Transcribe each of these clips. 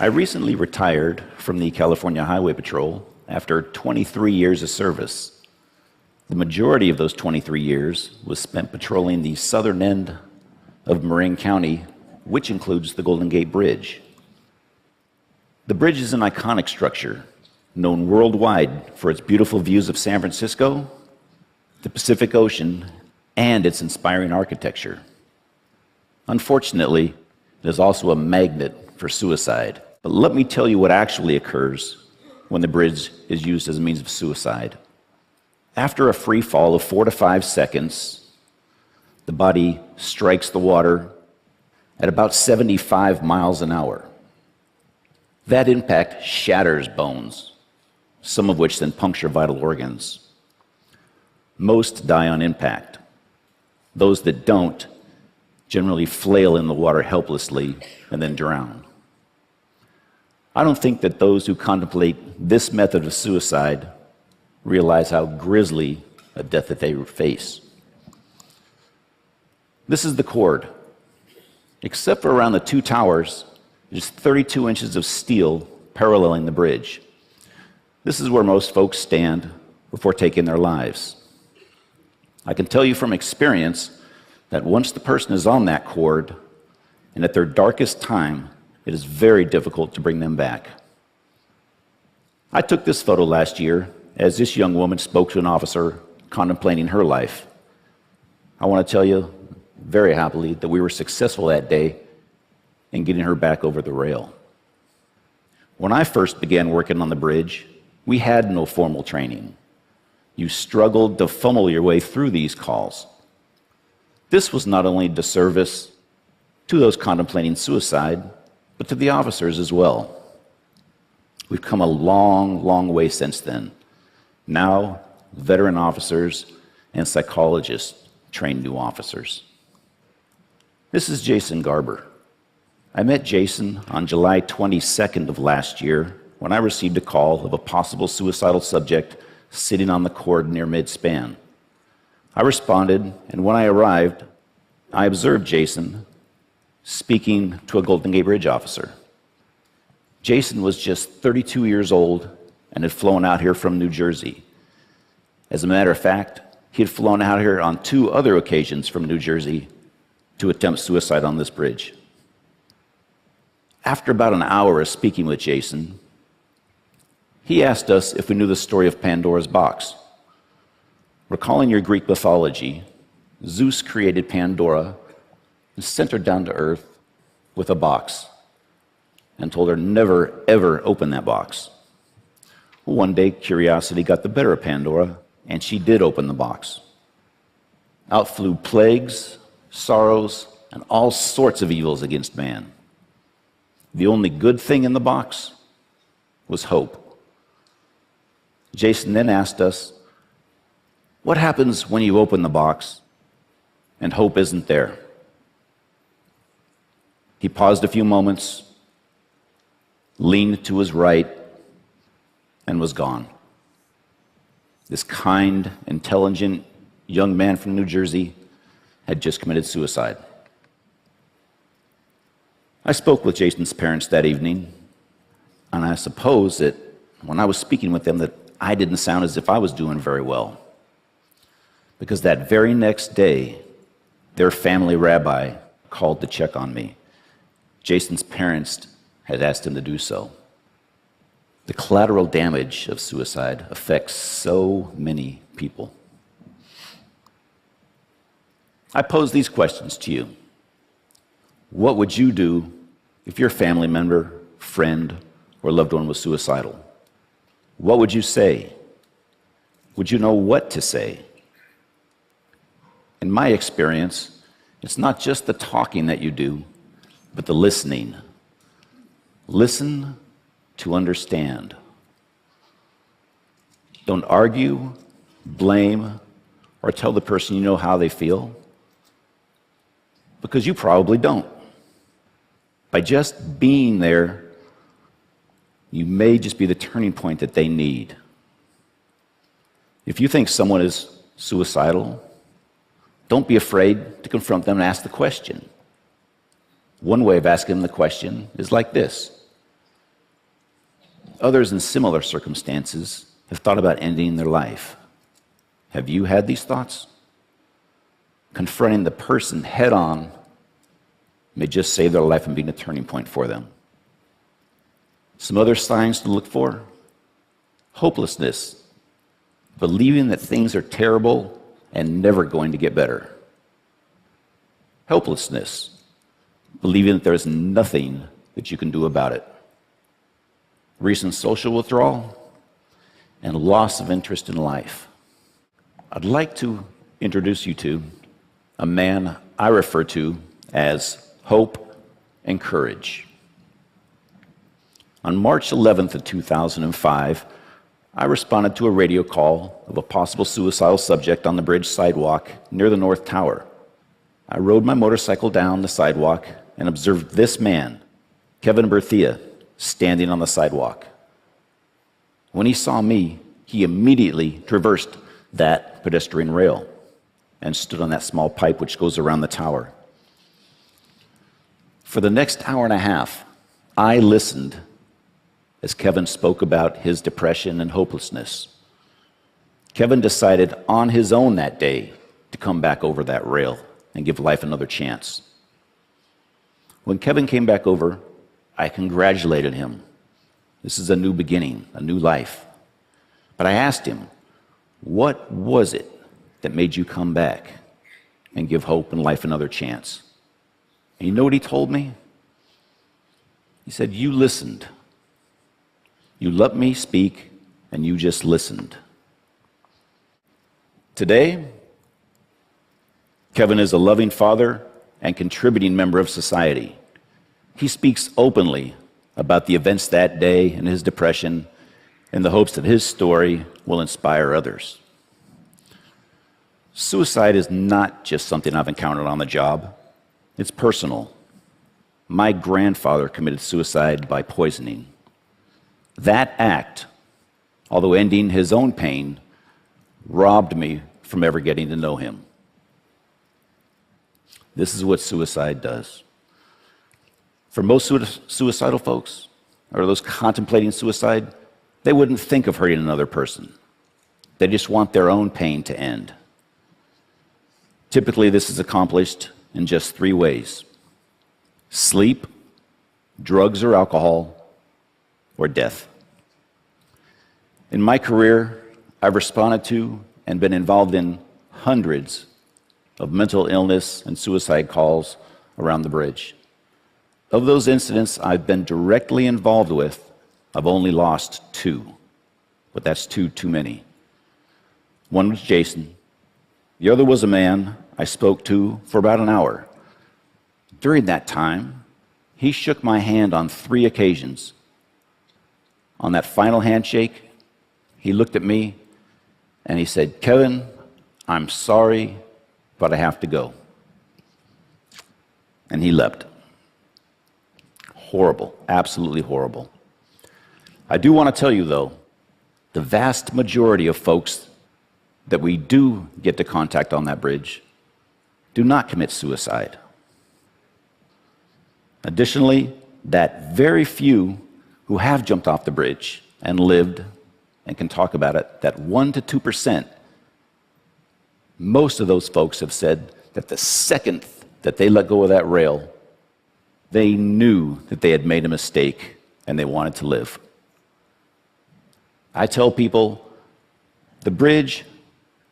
I recently retired from the California Highway Patrol after 23 years of service. The majority of those 23 years was spent patrolling the southern end of Marin County, which includes the Golden Gate Bridge. The bridge is an iconic structure, known worldwide for its beautiful views of San Francisco, the Pacific Ocean, and its inspiring architecture. Unfortunately, it is also a magnet for suicide. But let me tell you what actually occurs when the bridge is used as a means of suicide. After a free fall of 4 to 5 seconds, the body strikes the water at about 75 miles an hour. That impact shatters bones, some of which then puncture vital organs. Most die on impact. Those that don't generally flail in the water helplessly and then drown. I don't think that those who contemplate this method of suicide realize how grisly a death that they face. This is the cord. Except for around the 2 towers, there's 32 inches of steel paralleling the bridge. This is where most folks stand before taking their lives. I can tell you from experience that once the person is on that cord, and at their darkest time, it is very difficult to bring them back. I took this photo last year as this young woman spoke to an officer contemplating her life. I want to tell you very happily that we were successful that day in getting her back over the rail. When I first began working on the bridge, we had no formal training. You struggled to funnel your way through these calls. This was not only a disservice to those contemplating suicide, but to the officers as well. We've come a long, long way since then. Now, veteran officers and psychologists train new officers. This is Jason Garber. I met Jason on July 22nd of last year when I received a call of a possible suicidal subject sitting on the cord near mid-span. I responded, and when I arrived, I observed Jason speaking to a Golden Gate Bridge officer. Jason was just 32 years old and had flown out here from New Jersey. As a matter of fact, he had flown out here on 2 other occasions from New Jersey to attempt suicide on this bridge. After about an hour of speaking with Jason, he asked us if we knew the story of Pandora's box. Recalling your Greek mythology, Zeus created Pandora and sent her down to earth with a box and told her never, ever open that box. Well, one day, curiosity got the better of Pandora, and she did open the box. Out flew plagues, sorrows, and all sorts of evils against man. The only good thing in the box was hope. Jason then asked us, what happens when you open the box and hope isn't there? He paused a few moments, leaned to his right, and was gone. This kind, intelligent young man from New Jersey had just committed suicide. I spoke with Jason's parents that evening, and I suppose that when I was speaking with them that I didn't sound as if I was doing very well. Because that very next day, their family rabbi called to check on me. Jason's parents had asked him to do so. The collateral damage of suicide affects so many people. I pose these questions to you. What would you do if your family member, friend, or loved one was suicidal? What would you say? Would you know what to say? In my experience, it's not just the talking that you do, but the listening. Listen to understand. Don't argue, blame, or tell the person you know how they feel, because you probably don't. By just being there, you may just be the turning point that they need. If you think someone is suicidal, don't be afraid to confront them and ask the question. One way of asking them the question is like this: Others in similar circumstances have thought about ending their life. Have you had these thoughts? Confronting the person head on may just save their life and be a turning point for them. Some other signs to look for: hopelessness, believing that things are terrible and never going to get better. Helplessness, believing that there's nothing that you can do about it. Recent social withdrawal, and loss of interest in life. I'd like to introduce you to a man I refer to as hope and courage. On March 11th of 2005, I responded to a radio call of a possible suicidal subject on the bridge sidewalk near the North Tower. I rode my motorcycle down the sidewalk and observed this man, Kevin Berthia, standing on the sidewalk. When he saw me, he immediately traversed that pedestrian rail and stood on that small pipe which goes around the tower. For the next hour and a half, I listened as Kevin spoke about his depression and hopelessness. Kevin decided on his own that day to come back over that rail and give life another chance. When Kevin came back over, I congratulated him. This is a new beginning, a new life. But I asked him, what was it that made you come back and give hope and life another chance? And you know what he told me? He said, you listened. You let me speak, and you just listened. Today, Kevin is a loving father and contributing member of society. He speaks openly about the events that day and his depression in the hopes that his story will inspire others. Suicide is not just something I've encountered on the job. It's personal. My grandfather committed suicide by poisoning. That act, although ending his own pain, robbed me from ever getting to know him. This is what suicide does. For most suicidal folks, or those contemplating suicide, they wouldn't think of hurting another person. They just want their own pain to end. Typically, this is accomplished in just 3 ways: sleep, drugs or alcohol, or death. In my career, I've responded to and been involved in hundreds of mental illness and suicide calls around the bridge. Of those incidents I've been directly involved with, I've only lost 2, but that's 2 too many. One was Jason. The other was a man I spoke to for about an hour. During that time, he shook my hand on 3 occasions. On that final handshake, he looked at me and he said, "Kevin, I'm sorry, but I have to go." And he left. Horrible, absolutely horrible. I do want to tell you, though, the vast majority of folks that we do get to contact on that bridge do not commit suicide. Additionally, that very few who have jumped off the bridge and lived and can talk about it, that 1% to 2%, most of those folks have said that the second that they let go of that rail, they knew that they had made a mistake and they wanted to live. I tell people the bridge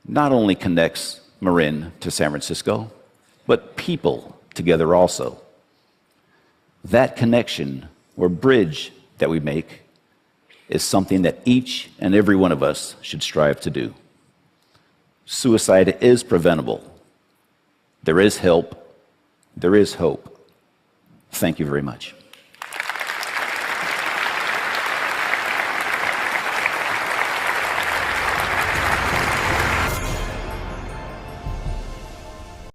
not only connects Marin to San Francisco, but people together also. That connection or bridge that we make is something that each and every one of us should strive to do. Suicide is preventable. There is help. There is hope. Thank you very much.